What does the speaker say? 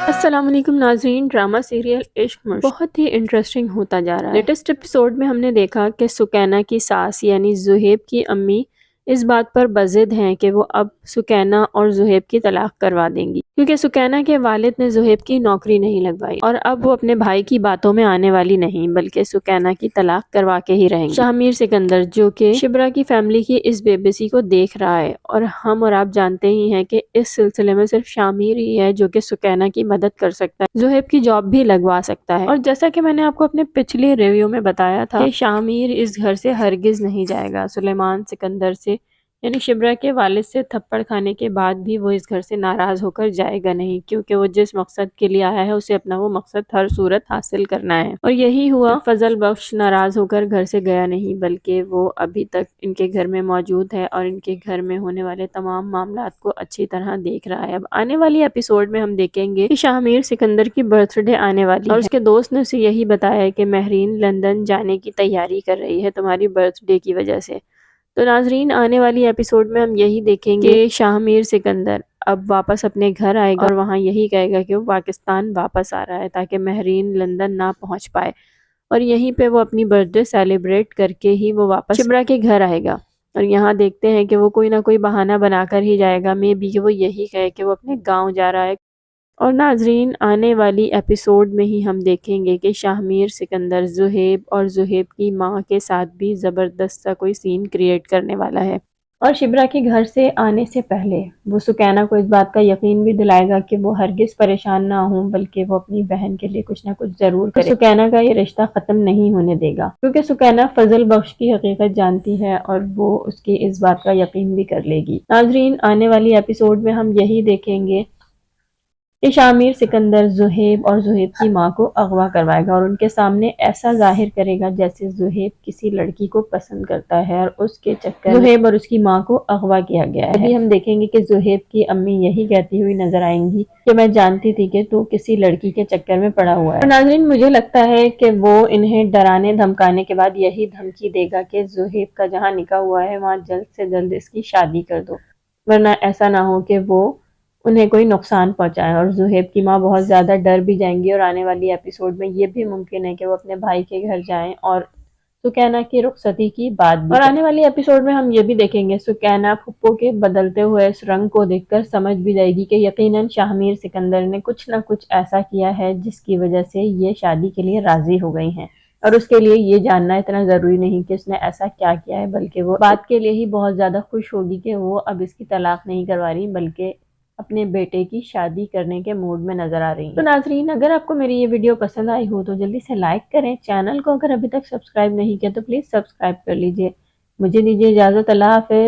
السلام علیکم ناظرین، ڈرامہ سیریل عشق مشق بہت ہی انٹرسٹنگ ہوتا جا رہا ہے۔ لیٹسٹ ایپیسوڈ میں ہم نے دیکھا کہ سکینہ کی ساس یعنی زہیب کی امی اس بات پر بضد ہیں کہ وہ اب سکینہ اور زہیب کی طلاق کروا دیں گی، کیونکہ سکینہ کے والد نے زہیب کی نوکری نہیں لگوائی اور اب وہ اپنے بھائی کی باتوں میں آنے والی نہیں بلکہ سکینہ کی طلاق کروا کے ہی رہیں گے۔ شاہ میر سکندر جو کہ شبرا کی فیملی کی اس بے بسی کو دیکھ رہا ہے، اور ہم اور آپ جانتے ہی ہیں کہ اس سلسلے میں صرف شاہ میر ہی ہے جو کہ سکینہ کی مدد کر سکتا ہے، زہیب کی جاب بھی لگوا سکتا ہے۔ اور جیسا کہ میں نے آپ کو اپنے پچھلے ریویو میں بتایا تھا کہ شاہ میر اس گھر سے ہرگز نہیں جائے گا، سلیمان سکندر سے یعنی شبرا کے والد سے تھپڑ کھانے کے بعد بھی وہ اس گھر سے ناراض ہو کر جائے گا نہیں، کیونکہ وہ جس مقصد کے لیے آیا ہے اسے اپنا وہ مقصد ہر صورت حاصل کرنا ہے۔ اور یہی ہوا، فضل بخش ناراض ہو کر گھر سے گیا نہیں بلکہ وہ ابھی تک ان کے گھر میں موجود ہے اور ان کے گھر میں ہونے والے تمام معاملات کو اچھی طرح دیکھ رہا ہے۔ اب آنے والی ایپیسوڈ میں ہم دیکھیں گے کہ شاہ میر سکندر کی برتھ ڈے آنے والی ہے اور اس کے دوست نے اسے یہی بتایا ہے کہ مہرین لندن جانے کی تیاری کر رہی ہے تمہاری برتھ ڈے کی وجہ سے۔ تو ناظرین، آنے والی ایپیسوڈ میں ہم یہی دیکھیں گے کہ شاہ میر سکندر اب واپس اپنے گھر آئے گا اور وہاں یہی کہے گا کہ وہ پاکستان واپس آ رہا ہے تاکہ مہرین لندن نہ پہنچ پائے، اور یہیں پہ وہ اپنی برتھ ڈے سیلیبریٹ کر کے ہی وہ واپس شبرا کے گھر آئے گا۔ اور یہاں دیکھتے ہیں کہ وہ کوئی نہ کوئی بہانہ بنا کر ہی جائے گا، مے بی کہ وہ یہی کہے کہ وہ اپنے گاؤں جا رہا ہے۔ اور ناظرین، آنے والی ایپیسوڈ میں ہی ہم دیکھیں گے کہ شاہ میر سکندر زہیب اور زہیب کی ماں کے ساتھ بھی زبردست سا کوئی سین کریٹ کرنے والا ہے، اور شبرا کے گھر سے آنے سے پہلے وہ سکینہ کو اس بات کا یقین بھی دلائے گا کہ وہ ہرگز پریشان نہ ہوں بلکہ وہ اپنی بہن کے لیے کچھ نہ کچھ ضرور کرے۔ سکینہ کا یہ رشتہ ختم نہیں ہونے دے گا، کیونکہ سکینہ فضل بخش کی حقیقت جانتی ہے اور وہ اس کی اس بات کا یقین بھی کر لے گی۔ ناظرین، آنے والی ایپیسوڈ میں ہم یہی دیکھیں گے کہ شاہ میر سکندر زہیب اور زہیب کی ماں کو اغوا کروائے گا اور ان کے سامنے ایسا ظاہر کرے گا جیسے زہیب کسی لڑکی کو پسند کرتا ہے اور اس کے چکر میں زہیب اور اس کی ماں کو اغوا کیا گیا ہے۔ ابھی ہم دیکھیں گے کہ زہیب کی امی یہی کہتی ہوئی نظر آئیں گی کہ میں جانتی تھی کہ تو کسی لڑکی کے چکر میں پڑا ہوا ہے۔ اور ناظرین، مجھے لگتا ہے کہ وہ انہیں ڈرانے دھمکانے کے بعد یہی دھمکی دے گا کہ زہیب کا جہاں نکاح ہوا ہے وہاں جلد سے جلد اس کی شادی کر دو، ورنہ ایسا نہ ہو کہ وہ انہیں کوئی نقصان پہنچائے۔ اور زہیب کی ماں بہت زیادہ ڈر بھی جائیں گی، اور آنے والی ایپیسوڈ میں یہ بھی ممکن ہے کہ وہ اپنے بھائی کے گھر جائیں اور سکینہ کی رخصتی کی بات بھی کریں۔ اور آنے والی ایپیسوڈ میں ہم یہ بھی دیکھیں گے سکینہ پھپھو کے بدلتے ہوئے اس رنگ کو دیکھ کر سمجھ بھی جائے گی کہ یقیناً شاہ میر سکندر نے کچھ نہ کچھ ایسا کیا ہے جس کی وجہ سے یہ شادی کے لیے راضی ہو گئی ہیں، اور اس کے لیے یہ جاننا اتنا ضروری نہیں کہ اس نے ایسا کیا کیا ہے، بلکہ وہ بات کے لیے ہی بہت زیادہ خوش ہوگی کہ وہ اب اس کی طلاق نہیں کروا رہی بلکہ اپنے بیٹے کی شادی کرنے کے موڈ میں نظر آ رہی ہیں۔ تو ناظرین، اگر آپ کو میری یہ ویڈیو پسند آئی ہو تو جلدی سے لائک کریں، چینل کو اگر ابھی تک سبسکرائب نہیں کیا تو پلیز سبسکرائب کر لیجئے۔ مجھے دیجیے اجازت، اللہ حافظ۔